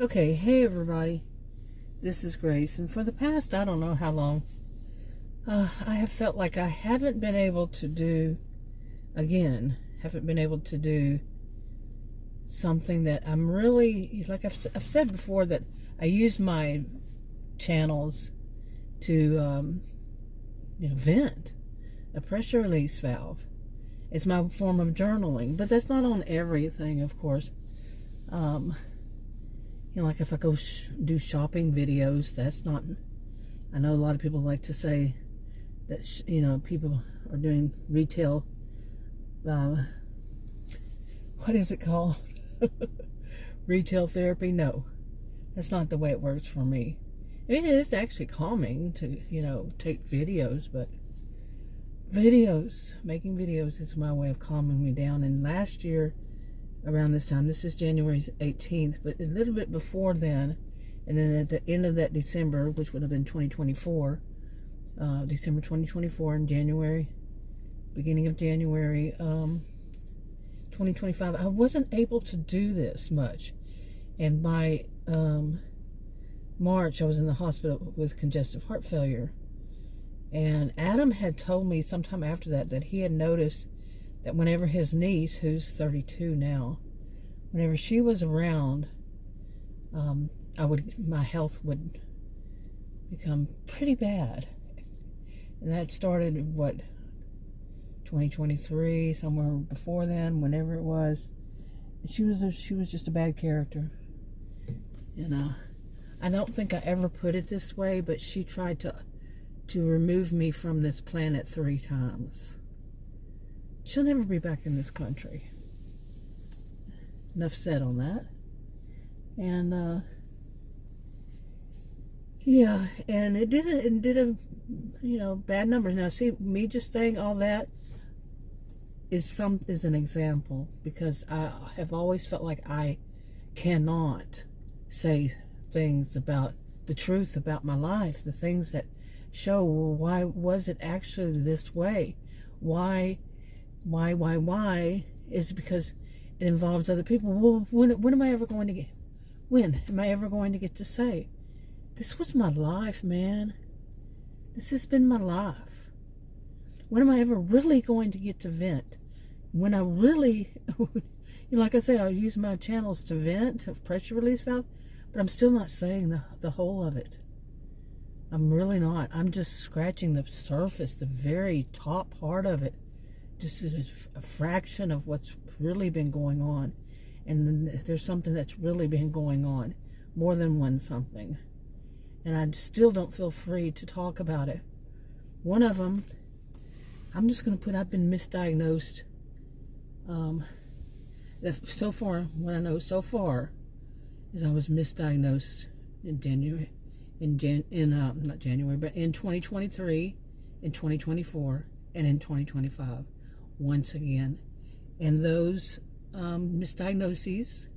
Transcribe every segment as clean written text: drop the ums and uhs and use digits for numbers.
Okay, hey everybody, this is Grace, and for the past, I don't know how long, I have felt like I haven't been able to do something that I'm really, like I've said before, that I use my channels to, vent, a pressure release valve. It's my form of journaling, but that's not on everything, of course. Like if I go do shopping videos, that's not, I know a lot of people like to say that, people are doing retail, what is it called? Retail therapy? No, that's not the way it works for me. I mean, it is actually calming to, take videos, but making videos is my way of calming me down. And last year, around this time, this is January 18th, but a little bit before then, and then at the end of that December, which would have been 2024, December 2024, and beginning of January 2025, I wasn't able to do this much. And by March, I was in the hospital with congestive heart failure. And Adam had told me sometime after that he had noticed that whenever his niece, who's 32 now, whenever she was around, my health would become pretty bad. And that started, 2023, somewhere before then, whenever it was. She was just a bad character. I don't think I ever put it this way, but she tried to remove me from this planet 3 times. She'll never be back in this country. Enough said on that. And yeah, and it did a bad number. Now see, me just saying all that is an example, because I have always felt like I cannot say things about the truth about my life, the things that show, well, why was it actually this way? Why is because it involves other people. Well, when am I ever going to get to say, this was my life, man? This has been my life. When am I ever really going to get to vent? When I really, like I say, I'll use my channels to vent, to pressure release valve, but I'm still not saying the whole of it. I'm really not. I'm just scratching the surface, the very top part of it. Just a fraction of what's really been going on. And then there's something that's really been going on. More than one something. And I still don't feel free to talk about it. One of them, I'm just going to put, I've been misdiagnosed. So far, what I know so far is I was misdiagnosed in January. Not January, but in 2023, in 2024, and in 2025. Once again. And those misdiagnoses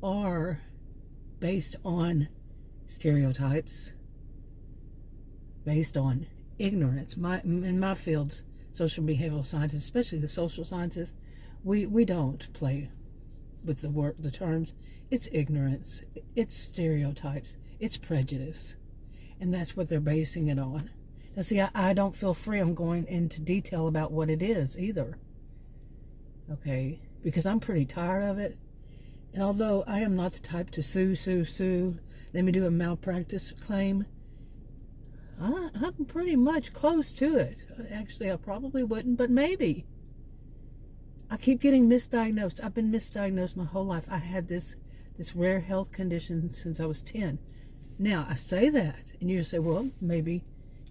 are based on stereotypes, based on ignorance. In my fields, social behavioral sciences, especially the social sciences, we don't play with the terms. It's ignorance, it's stereotypes, it's prejudice, and that's what they're basing it on. Now see, I don't feel free on going into detail about what it is either. Okay? Because I'm pretty tired of it. And although I am not the type to sue, let me do a malpractice claim, I'm pretty much close to it. Actually, I probably wouldn't, but maybe. I keep getting misdiagnosed. I've been misdiagnosed my whole life. I had this rare health condition since I was 10. Now, I say that, and you say, well, maybe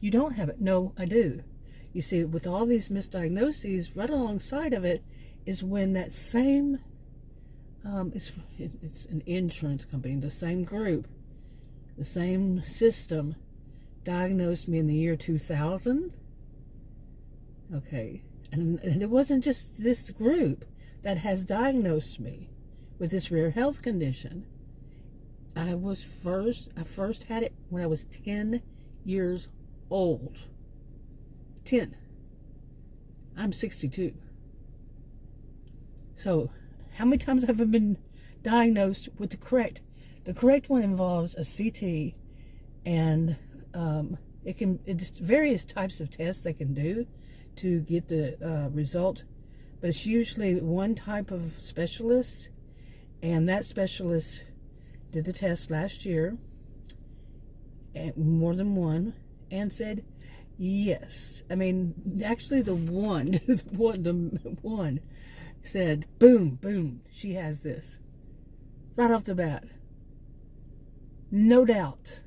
you don't have it. No, I do. You see, with all these misdiagnoses, right alongside of it is when that same, it's an insurance company, the same group, the same system, diagnosed me in the year 2000. Okay, and it wasn't just this group that has diagnosed me with this rare health condition. I first had it when I was 10 years old. 10. I'm 62. So, how many times have I been diagnosed with the The correct one involves a CT, and it's various types of tests they can do to get the result, but it's usually one type of specialist, and that specialist did the test last year, and more than one, and said yes. I mean, actually the one said, boom, boom, she has this. Right off the bat. No doubt.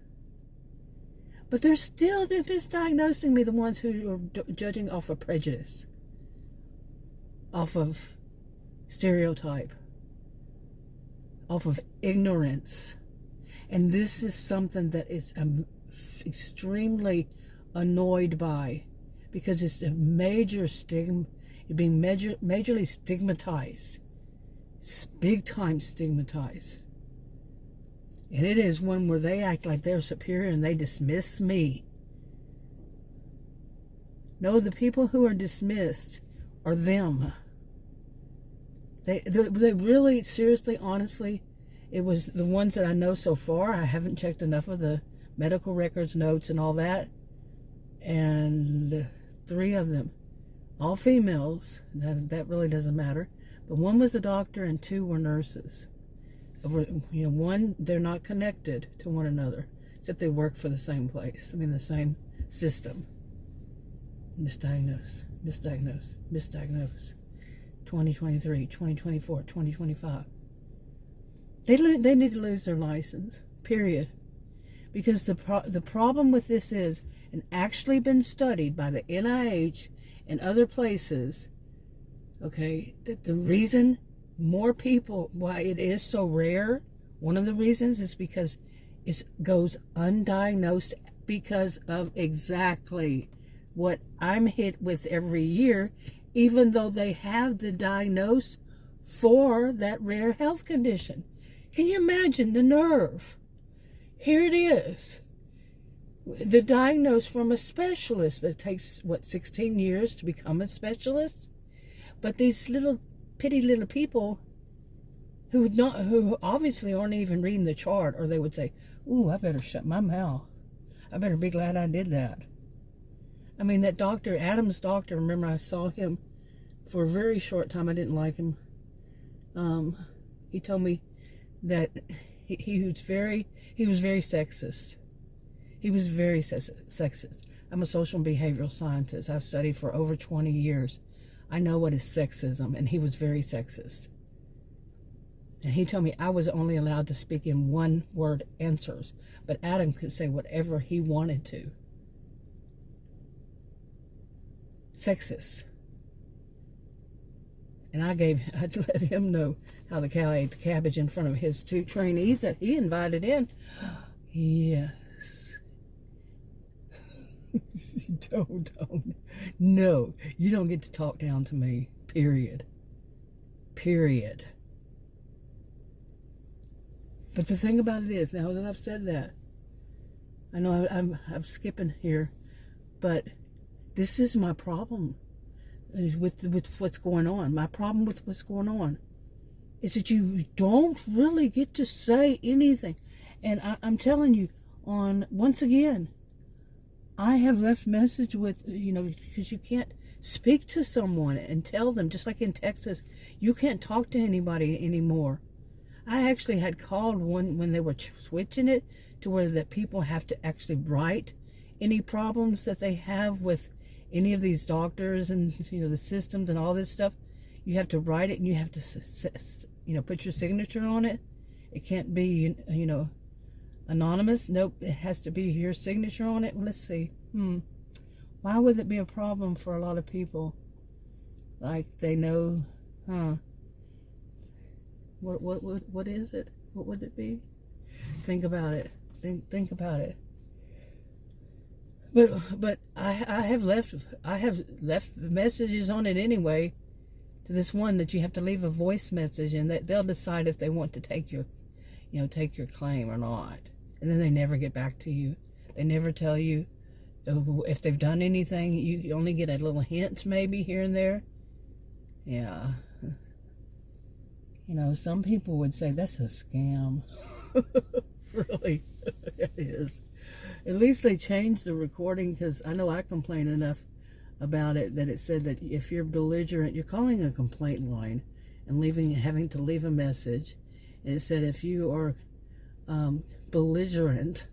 But they're still misdiagnosing me, the ones who are judging off of prejudice, off of stereotype, off of ignorance. And this is something that is extremely annoyed by, because it's a major stigma. You're being majorly stigmatized, big time stigmatized. And it is one where they act like they're superior and they dismiss me. No, the people who are dismissed are them. They really, seriously, honestly, it was the ones that I know so far. I haven't checked enough of the medical records, notes, and all that. And 3 of them, all females, that really doesn't matter. But 1 was a doctor and 2 were nurses. You know, 1, they're not connected to one another, except they work for the same place. I mean, the same system. Misdiagnose, misdiagnose, misdiagnose. 2023, 2024, 2025. They need to lose their license, period. Because the problem with this is, and actually been studied by the NIH and other places, okay, that the reason more people, why it is so rare, one of the reasons is because it goes undiagnosed, because of exactly what I'm hit with every year, even though they have the diagnosis for that rare health condition. Can you imagine the nerve? Here it is. The diagnosis from a specialist that takes, 16 years to become a specialist? But these pitty little people who obviously aren't even reading the chart, or they would say, ooh, I better shut my mouth. I better be glad I did that. I mean, that doctor, Adam's doctor, remember I saw him for a very short time. I didn't like him. He told me that he was very sexist. He was very sexist. I'm a social and behavioral scientist. I've studied for over 20 years. I know what is sexism, and he was very sexist. And he told me I was only allowed to speak in 1-word answers, but Adam could say whatever he wanted to. Sexist. And I let him know how the cow ate the cabbage in front of his 2 trainees that he invited in. Yes. Don't. No, you don't get to talk down to me. Period. But the thing about it is, now that I've said that, I know I'm skipping here, but this is my problem with what's going on. My problem with what's going on is that you don't really get to say anything. And I'm telling you, once again, I have left message with, because you can't speak to someone and tell them, just like in Texas, you can't talk to anybody anymore. I actually had called one when they were switching it to where that people have to actually write any problems that they have with any of these doctors and the systems and all this stuff. You have to write it, and you have to put your signature on it. It can't be anonymous. Nope, it has to be your signature on it. Let's see. Why would it be a problem for a lot of people? Like they know, What is it? What would it be? Think about it. Think about it. But I have left messages on it anyway, to this one that you have to leave a voice message, and that they'll decide if they want to take your claim or not. And then they never get back to you. They never tell you if they've done anything. You only get a little hint maybe here and there. Yeah. Some people would say that's a scam. Really, it is. At least they changed the recording, because I know I complain enough about it that it said that if you're belligerent, you're calling a complaint line and having to leave a message. And it said if you are belligerent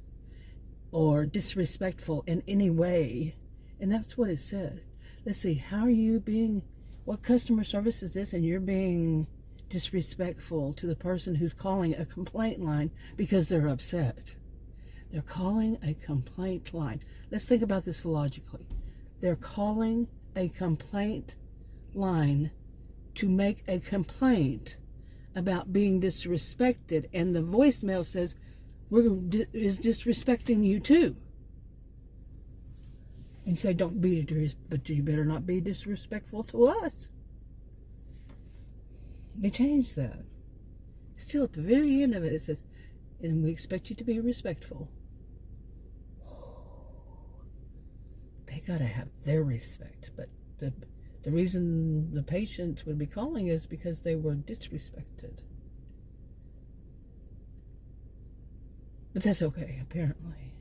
or disrespectful in any way, and that's what it said. Let's see, how are you being, what customer service is this, and you're being disrespectful to the person who's calling a complaint line because they're upset. They're calling a complaint line. Let's think about this logically. They're calling a complaint line to make a complaint about being disrespected, and the voicemail says, is disrespecting you too. And say, don't be, but you better not be disrespectful to us. They changed that. Still, at the very end of it, it says, and we expect you to be respectful. They gotta have their respect. But the reason the patients would be calling is because they were disrespected. But that's okay, apparently.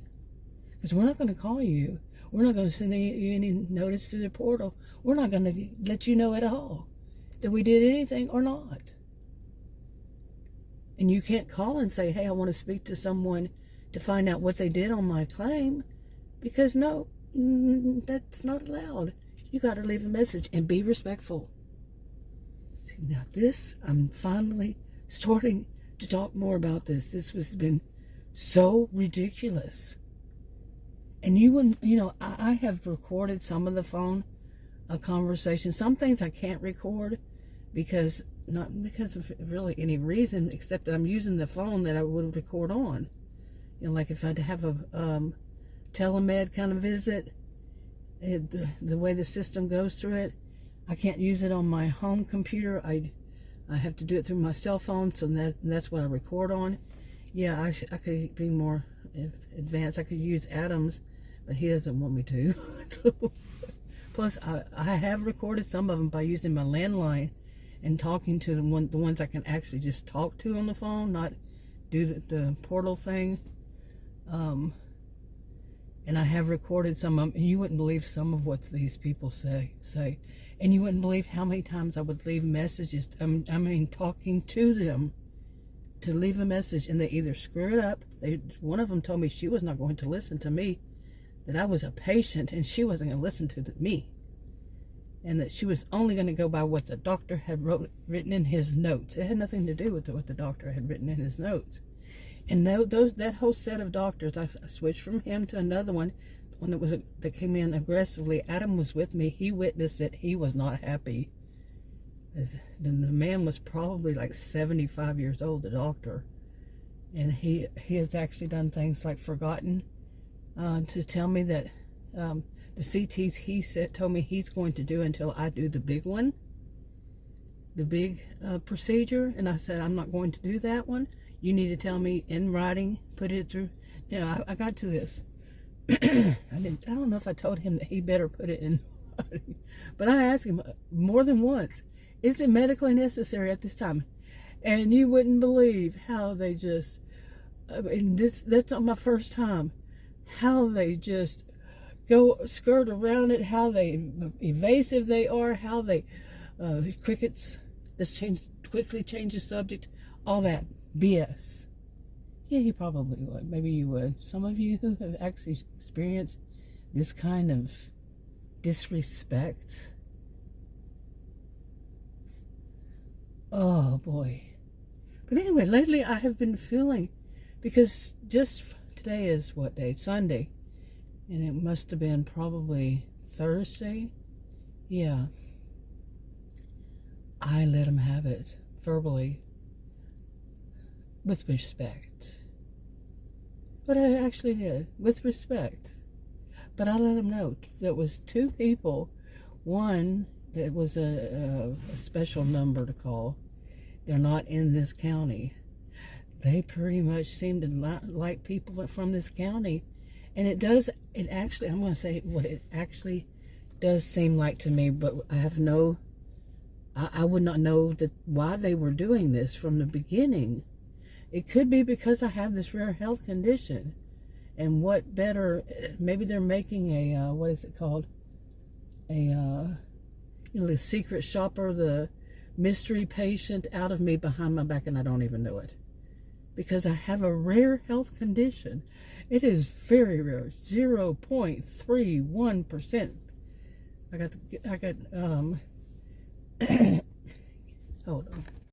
Because we're not going to call you. We're not going to send you any notice through the portal. We're not going to let you know at all that we did anything or not. And you can't call and say, hey, I want to speak to someone to find out what they did on my claim. Because no, that's not allowed. You got to leave a message and be respectful. See, now this, I'm finally starting to talk more about this. This has been so ridiculous. And you wouldn't, I have recorded some of the phone conversations. Some things I can't record not because of really any reason, except that I'm using the phone that I would record on. Like if I had to have a telemed kind of visit, the way the system goes through it, I can't use it on my home computer. I have to do it through my cell phone, so that's what I record on. Yeah, I could be more advanced. I could use Adam's, but he doesn't want me to. Plus, I have recorded some of them by using my landline and talking to the ones I can actually just talk to on the phone, not do the portal thing. And I have recorded some of them, and you wouldn't believe some of what these people say. And you wouldn't believe how many times I would leave messages, talking to them, to leave a message, and they either screw it up. One of them told me she was not going to listen to me, that I was a patient and she wasn't going to listen to me, and that she was only going to go by what the doctor had written in his notes. It had nothing to do with what the doctor had written in his notes. And that whole set of doctors, I switched from him to another one that came in aggressively. Adam was with me. He witnessed it. He was not happy. The man was probably like 75 years old, the doctor, and he has actually done things like forgotten to tell me that the CTs he told me he's going to do until I do the big one, the big procedure. And I said, I'm not going to do that one. You need to tell me in writing, put it through. I got to this. I don't know if I told him that he better put it in writing, but I asked him more than once, is it medically necessary at this time? And you wouldn't believe how they just, that's not my first time, how they just skirt around it, how evasive they are, how they, crickets, let's quickly change the subject, all that BS. Yeah, you probably would. Maybe you would. Some of you who have actually experienced this kind of disrespect. Oh boy. But anyway, lately I have been feeling, because just today is what day? Sunday. And it must have been probably Thursday. Yeah. I let him have it verbally, with respect. But I actually did, with respect. But I let him know there was two people. One, that was a special number to call. They're not in this county. They pretty much seem to like people from this county. And it actually, I'm going to say what it actually does seem like to me, but I would not know why they were doing this from the beginning. It could be because I have this rare health condition. And what better, maybe they're making a, what is it called? The secret shopper, the mystery patient out of me behind my back, and I don't even know it. Because I have a rare health condition. It is very rare, 0.31%. I got, hold on.